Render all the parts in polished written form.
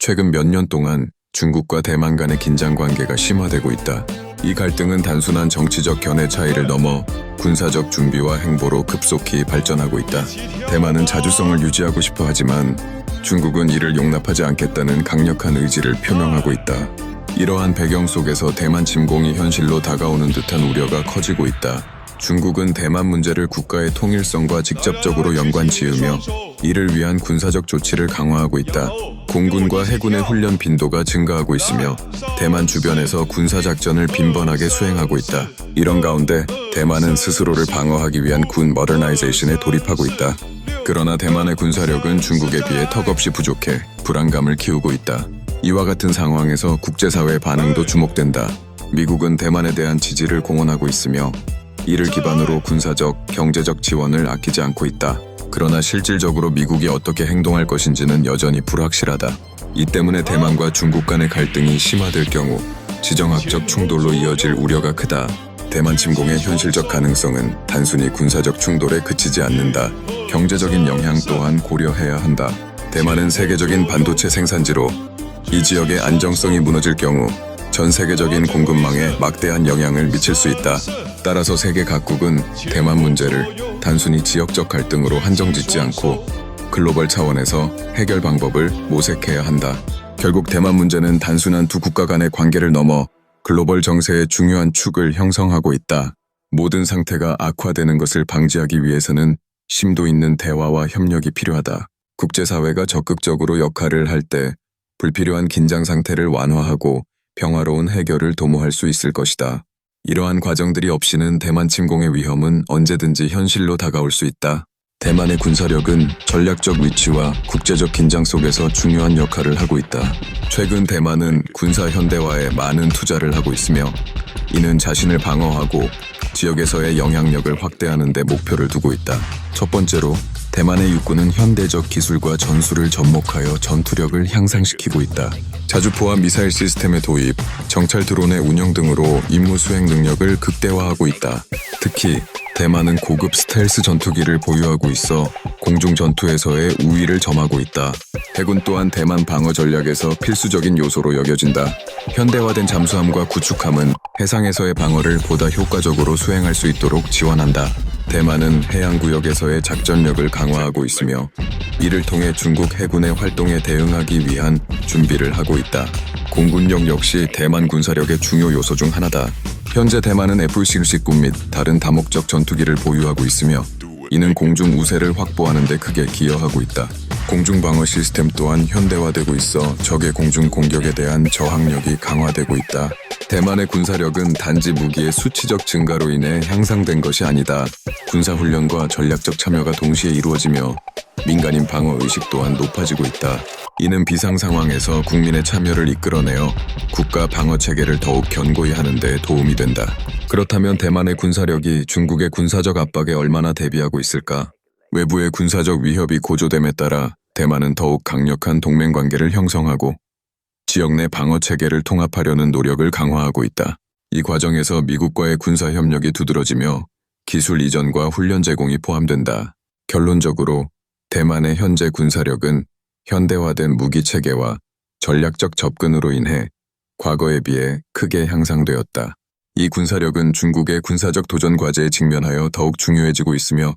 최근 몇 년 동안 중국과 대만 간의 긴장 관계가 심화되고 있다. 이 갈등은 단순한 정치적 견해 차이를 넘어 군사적 준비와 행보로 급속히 발전하고 있다. 대만은 자주성을 유지하고 싶어 하지만 중국은 이를 용납하지 않겠다는 강력한 의지를 표명하고 있다. 이러한 배경 속에서 대만 침공이 현실로 다가오는 듯한 우려가 커지고 있다. 중국은 대만 문제를 국가의 통일성과 직접적으로 연관지으며 이를 위한 군사적 조치를 강화하고 있다. 공군과 해군의 훈련 빈도가 증가하고 있으며 대만 주변에서 군사작전을 빈번하게 수행하고 있다. 이런 가운데 대만은 스스로를 방어하기 위한 군 모더나이제이션에 돌입하고 있다. 그러나 대만의 군사력은 중국에 비해 턱없이 부족해 불안감을 키우고 있다. 이와 같은 상황에서 국제사회의 반응도 주목된다. 미국은 대만에 대한 지지를 공언하고 있으며 이를 기반으로 군사적, 경제적 지원을 아끼지 않고 있다. 그러나 실질적으로 미국이 어떻게 행동할 것인지는 여전히 불확실하다. 이 때문에 대만과 중국 간의 갈등이 심화될 경우 지정학적 충돌로 이어질 우려가 크다. 대만 침공의 현실적 가능성은 단순히 군사적 충돌에 그치지 않는다. 경제적인 영향 또한 고려해야 한다. 대만은 세계적인 반도체 생산지로 이 지역의 안정성이 무너질 경우 전 세계적인 공급망에 막대한 영향을 미칠 수 있다. 따라서 세계 각국은 대만 문제를 단순히 지역적 갈등으로 한정짓지 않고 글로벌 차원에서 해결 방법을 모색해야 한다. 결국 대만 문제는 단순한 두 국가 간의 관계를 넘어 글로벌 정세의 중요한 축을 형성하고 있다. 모든 상태가 악화되는 것을 방지하기 위해서는 심도 있는 대화와 협력이 필요하다. 국제사회가 적극적으로 역할을 할 때 불필요한 긴장 상태를 완화하고 평화로운 해결을 도모할 수 있을 것이다. 이러한 과정들이 없이는 대만 침공의 위험은 언제든지 현실로 다가올 수 있다. 대만의 군사력은 전략적 위치와 국제적 긴장 속에서 중요한 역할을 하고 있다. 최근 대만은 군사 현대화에 많은 투자를 하고 있으며 이는 자신을 방어하고 지역에서의 영향력을 확대하는 데 목표를 두고 있다. 첫 번째로 대만의 육군은 현대적 기술과 전술을 접목하여 전투력을 향상시키고 있다. 자주포와 미사일 시스템의 도입, 정찰 드론의 운영 등으로 임무 수행 능력을 극대화하고 있다. 특히 대만은 고급 스텔스 전투기를 보유하고 있어 공중 전투에서의 우위를 점하고 있다. 해군 또한 대만 방어 전략에서 필수적인 요소로 여겨진다. 현대화된 잠수함과 구축함은 해상에서의 방어를 보다 효과적으로 수행할 수 있도록 지원한다. 대만은 해양구역에서의 작전력을 강화하고 있으며 이를 통해 중국 해군의 활동에 대응하기 위한 준비를 하고 있다. 공군력 역시 대만 군사력의 중요 요소 중 하나다. 현재 대만은 F-19 및 다른 다목적 전투기를 보유하고 있으며 이는 공중 우세를 확보하는 데 크게 기여하고 있다. 공중 방어 시스템 또한 현대화되고 있어 적의 공중 공격에 대한 저항력이 강화되고 있다. 대만의 군사력은 단지 무기의 수치적 증가로 인해 향상된 것이 아니다. 군사훈련과 전략적 참여가 동시에 이루어지며 민간인 방어 의식 또한 높아지고 있다. 이는 비상 상황에서 국민의 참여를 이끌어내어 국가 방어 체계를 더욱 견고히 하는 데 도움이 된다. 그렇다면 대만의 군사력이 중국의 군사적 압박에 얼마나 대비하고 있을까? 외부의 군사적 위협이 고조됨에 따라 대만은 더욱 강력한 동맹 관계를 형성하고 지역 내 방어 체계를 통합하려는 노력을 강화하고 있다. 이 과정에서 미국과의 군사 협력이 두드러지며 기술 이전과 훈련 제공이 포함된다. 결론적으로 대만의 현재 군사력은 현대화된 무기 체계와 전략적 접근으로 인해 과거에 비해 크게 향상되었다. 이 군사력은 중국의 군사적 도전 과제에 직면하여 더욱 중요해지고 있으며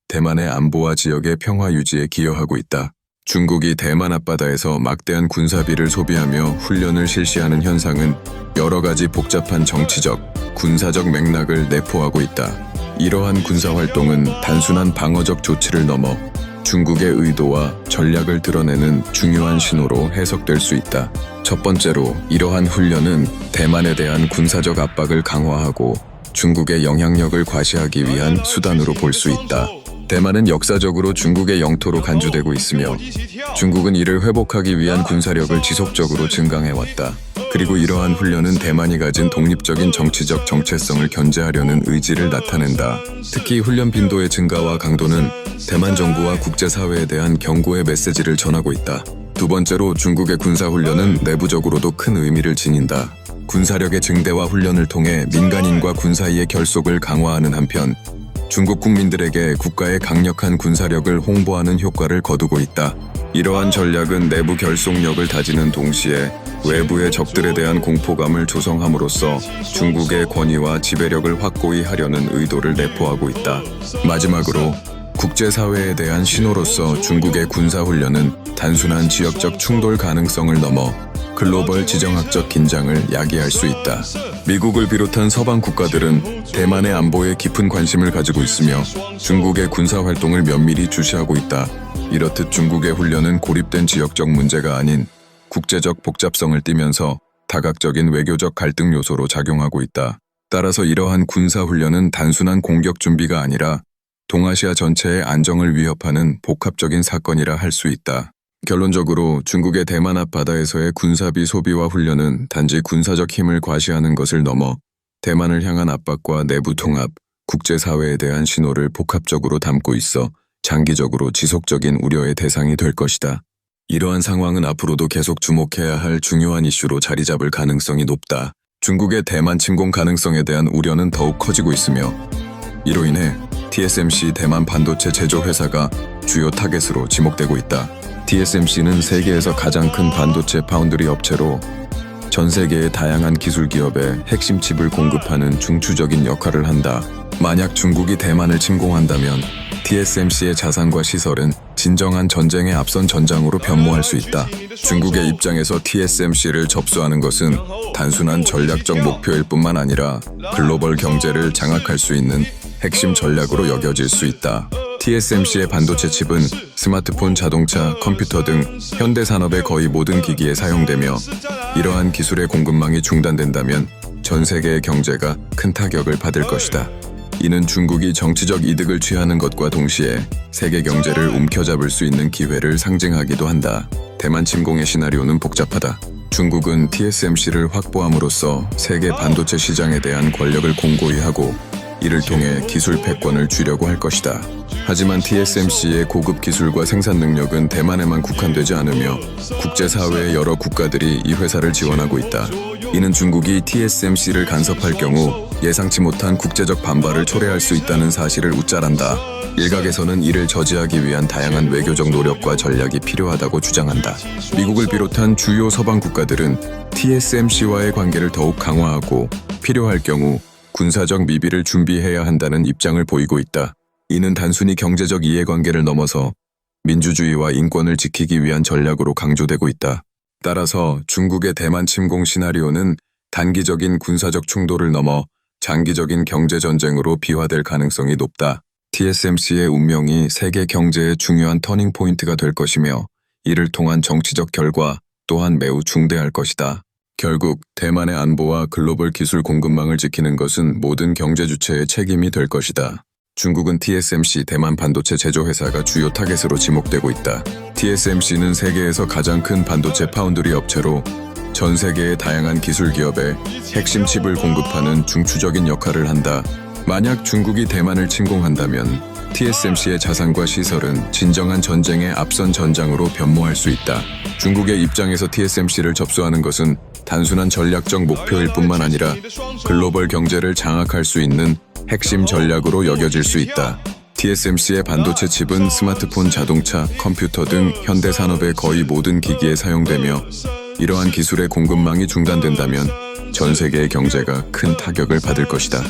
대만의 안보와 지역의 평화 유지에 기여하고 있다. 중국이 대만 앞바다에서 막대한 군사비를 소비하며 훈련을 실시하는 현상은 여러 가지 복잡한 정치적, 군사적 맥락을 내포하고 있다. 이러한 군사활동은 단순한 방어적 조치를 넘어 중국의 의도와 전략을 드러내는 중요한 신호로 해석될 수 있다. 첫 번째로 이러한 훈련은 대만에 대한 군사적 압박을 강화하고 중국의 영향력을 과시하기 위한 수단으로 볼 수 있다. 대만은 역사적으로 중국의 영토로 간주되고 있으며 중국은 이를 회복하기 위한 군사력을 지속적으로 증강해왔다. 그리고 이러한 훈련은 대만이 가진 독립적인 정치적 정체성을 견제하려는 의지를 나타낸다. 특히 훈련 빈도의 증가와 강도는 대만 정부와 국제사회에 대한 경고의 메시지를 전하고 있다. 두 번째로 중국의 군사훈련은 내부적으로도 큰 의미를 지닌다. 군사력의 증대와 훈련을 통해 민간인과 군 사이의 결속을 강화하는 한편 중국 국민들에게 국가의 강력한 군사력을 홍보하는 효과를 거두고 있다. 이러한 전략은 내부 결속력을 다지는 동시에 외부의 적들에 대한 공포감을 조성함으로써 중국의 권위와 지배력을 확고히 하려는 의도를 내포하고 있다. 마지막으로 국제사회에 대한 신호로서 중국의 군사훈련은 단순한 지역적 충돌 가능성을 넘어 글로벌 지정학적 긴장을 야기할 수 있다. 미국을 비롯한 서방 국가들은 대만의 안보에 깊은 관심을 가지고 있으며 중국의 군사활동을 면밀히 주시하고 있다. 이렇듯 중국의 훈련은 고립된 지역적 문제가 아닌 국제적 복잡성을 띠면서 다각적인 외교적 갈등 요소로 작용하고 있다. 따라서 이러한 군사훈련은 단순한 공격 준비가 아니라 동아시아 전체의 안정을 위협하는 복합적인 사건이라 할 수 있다. 결론적으로 중국의 대만 앞바다에서의 군사비 소비와 훈련은 단지 군사적 힘을 과시하는 것을 넘어 대만을 향한 압박과 내부 통합, 국제사회에 대한 신호를 복합적으로 담고 있어 장기적으로 지속적인 우려의 대상이 될 것이다. 이러한 상황은 앞으로도 계속 주목해야 할 중요한 이슈로 자리 잡을 가능성이 높다. 중국의 대만 침공 가능성에 대한 우려는 더욱 커지고 있으며 이로 인해 TSMC 대만 반도체 제조 회사가 주요 타겟으로 지목되고 있다. TSMC는 세계에서 가장 큰 반도체 파운드리 업체로 전 세계의 다양한 기술 기업에 핵심 칩을 공급하는 중추적인 역할을 한다. 만약 중국이 대만을 침공한다면 TSMC의 자산과 시설은 진정한 전쟁의 앞선 전장으로 변모할 수 있다. 중국의 입장에서 TSMC를 접수하는 것은 단순한 전략적 목표일 뿐만 아니라 글로벌 경제를 장악할 수 있는 핵심 전략으로 여겨질 수 있다. TSMC의 반도체 칩은 스마트폰, 자동차, 컴퓨터 등 현대 산업의 거의 모든 기기에 사용되며 이러한 기술의 공급망이 중단된다면 전 세계의 경제가 큰 타격을 받을 것이다. 이는 중국이 정치적 이득을 취하는 것과 동시에 세계 경제를 움켜잡을 수 있는 기회를 상징하기도 한다. 대만 침공의 시나리오는 복잡하다. 중국은 TSMC를 확보함으로써 세계 반도체 시장에 대한 권력을 공고히 하고 이를 통해 기술 패권을 쥐려고 할 것이다. 하지만 TSMC의 고급 기술과 생산 능력은 대만에만 국한되지 않으며 국제사회의 여러 국가들이 이 회사를 지원하고 있다. 이는 중국이 TSMC를 간섭할 경우 예상치 못한 국제적 반발을 초래할 수 있다는 사실을 웃잘한다. 일각에서는 이를 저지하기 위한 다양한 외교적 노력과 전략이 필요하다고 주장한다. 미국을 비롯한 주요 서방 국가들은 TSMC와의 관계를 더욱 강화하고 필요할 경우 군사적 미비를 준비해야 한다는 입장을 보이고 있다. 이는 단순히 경제적 이해관계를 넘어서 민주주의와 인권을 지키기 위한 전략으로 강조되고 있다. 따라서 중국의 대만 침공 시나리오는 단기적인 군사적 충돌을 넘어 장기적인 경제전쟁으로 비화될 가능성이 높다. TSMC의 운명이 세계 경제의 중요한 터닝포인트가 될 것이며 이를 통한 정치적 결과 또한 매우 중대할 것이다. 결국 대만의 안보와 글로벌 기술 공급망을 지키는 것은 모든 경제 주체의 책임이 될 것이다. 중국은 TSMC 대만 반도체 제조 회사가 주요 타겟으로 지목되고 있다. TSMC는 세계에서 가장 큰 반도체 파운드리 업체로 전 세계의 다양한 기술 기업에 핵심 칩을 공급하는 중추적인 역할을 한다. 만약 중국이 대만을 침공한다면 TSMC의 자산과 시설은 진정한 전쟁의 앞선 전장으로 변모할 수 있다. 중국의 입장에서 TSMC를 접수하는 것은 단순한 전략적 목표일 뿐만 아니라 글로벌 경제를 장악할 수 있는 핵심 전략으로 여겨질 수 있다. TSMC의 반도체 칩은 스마트폰, 자동차, 컴퓨터 등 현대 산업의 거의 모든 기기에 사용되며 이러한 기술의 공급망이 중단된다면 전 세계의 경제가 큰 타격을 받을 것이다.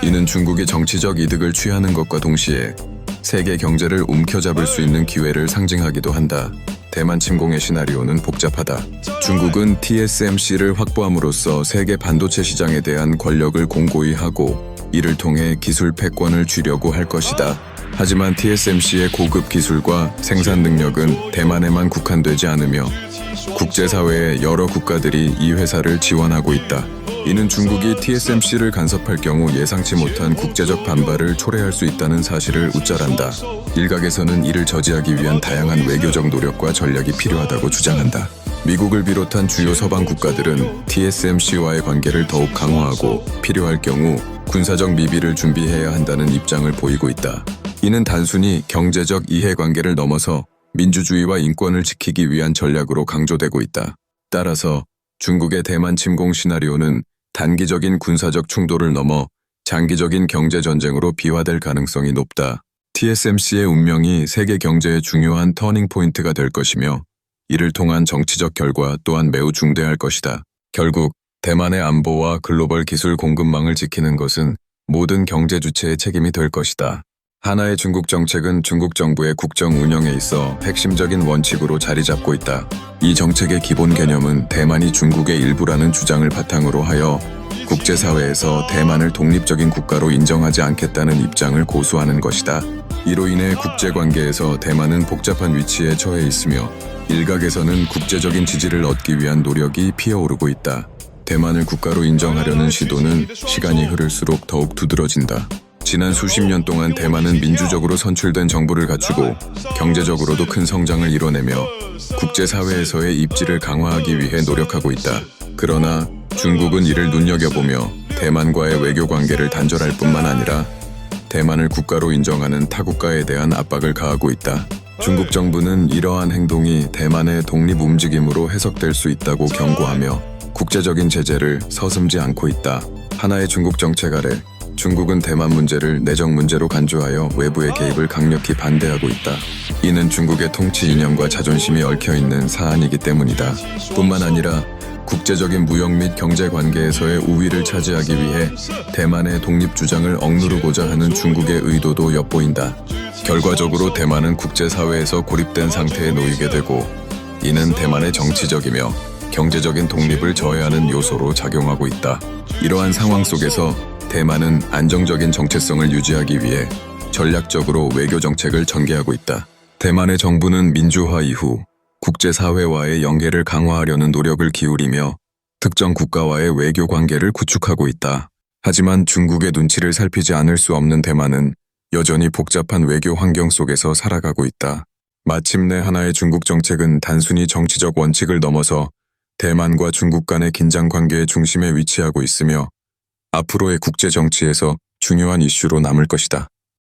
이는 중국이 정치적 이득을 취하는 것과 동시에 세계 경제를 움켜잡을 수 있는 기회를 상징하기도 한다. 대만 침공의 시나리오는 복잡하다. 중국은 TSMC를 확보함으로써 세계 반도체 시장에 대한 권력을 공고히 하고 이를 통해 기술 패권을 쥐려고 할 것이다. 하지만 TSMC의 고급 기술과 생산 능력은 대만에만 국한되지 않으며 국제사회의 여러 국가들이 이 회사를 지원하고 있다. 이는 중국이 TSMC를 간섭할 경우 예상치 못한 국제적 반발을 초래할 수 있다는 사실을 웃잘한다. 일각에서는 이를 저지하기 위한 다양한 외교적 노력과 전략이 필요하다고 주장한다. 미국을 비롯한 주요 서방 국가들은 TSMC와의 관계를 더욱 강화하고 필요할 경우 군사적 미비를 준비해야 한다는 입장을 보이고 있다. 이는 단순히 경제적 이해관계를 넘어서 민주주의와 인권을 지키기 위한 전략으로 강조되고 있다. 따라서 중국의 대만 침공 시나리오는 단기적인 군사적 충돌을 넘어 장기적인 경제전쟁으로 비화될 가능성이 높다. TSMC의 운명이 세계 경제의 중요한 터닝 포인트가 될 것이며 이를 통한 정치적 결과 또한 매우 중대할 것이다. 결국 대만의 안보와 글로벌 기술 공급망을 지키는 것은 모든 경제 주체의 책임이 될 것이다. 하나의 중국 정책은 중국 정부의 국정 운영에 있어 핵심적인 원칙으로 자리 잡고 있다. 이 정책의 기본 개념은 대만이 중국의 일부라는 주장을 바탕으로 하여 국제사회에서 대만을 독립적인 국가로 인정하지 않겠다는 입장을 고수하는 것이다. 이로 인해 국제관계에서 대만은 복잡한 위치에 처해 있으며 일각에서는 국제적인 지지를 얻기 위한 노력이 피어오르고 있다. 대만을 국가로 인정하려는 시도는 시간이 흐를수록 더욱 두드러진다. 지난 수십 년 동안 대만은 민주적으로 선출된 정부를 갖추고 경제적으로도 큰 성장을 이뤄내며 국제사회에서의 입지를 강화하기 위해 노력하고 있다. 그러나 중국은 이를 눈여겨보며 대만과의 외교 관계를 단절할 뿐만 아니라 대만을 국가로 인정하는 타국가에 대한 압박을 가하고 있다. 중국 정부는 이러한 행동이 대만의 독립 움직임으로 해석될 수 있다고 경고하며 국제적인 제재를 서슴지 않고 있다. 하나의 중국 정책 아래 중국은 대만 문제를 내정 문제로 간주하여 외부의 개입을 강력히 반대하고 있다. 이는 중국의 통치 이념과 자존심이 얽혀있는 사안이기 때문이다. 뿐만 아니라 국제적인 무역 및 경제 관계에서의 우위를 차지하기 위해 대만의 독립 주장을 억누르고자 하는 중국의 의도도 엿보인다. 결과적으로 대만은 국제사회에서 고립된 상태에 놓이게 되고 이는 대만의 정치적이며 경제적인 독립을 저해하는 요소로 작용하고 있다. 이러한 상황 속에서 대만은 안정적인 정체성을 유지하기 위해 전략적으로 외교 정책을 전개하고 있다. 대만의 정부는 민주화 이후 국제사회와의 연계를 강화하려는 노력을 기울이며 특정 국가와의 외교 관계를 구축하고 있다. 하지만 중국의 눈치를 살피지 않을 수 없는 대만은 여전히 복잡한 외교 환경 속에서 살아가고 있다. 마침내 하나의 중국 정책은 단순히 정치적 원칙을 넘어서 대만과 중국 간의 긴장 관계의 중심에 위치하고 있으며 앞으로의 국제 정치에서 중요한 이슈로 남을 것이다.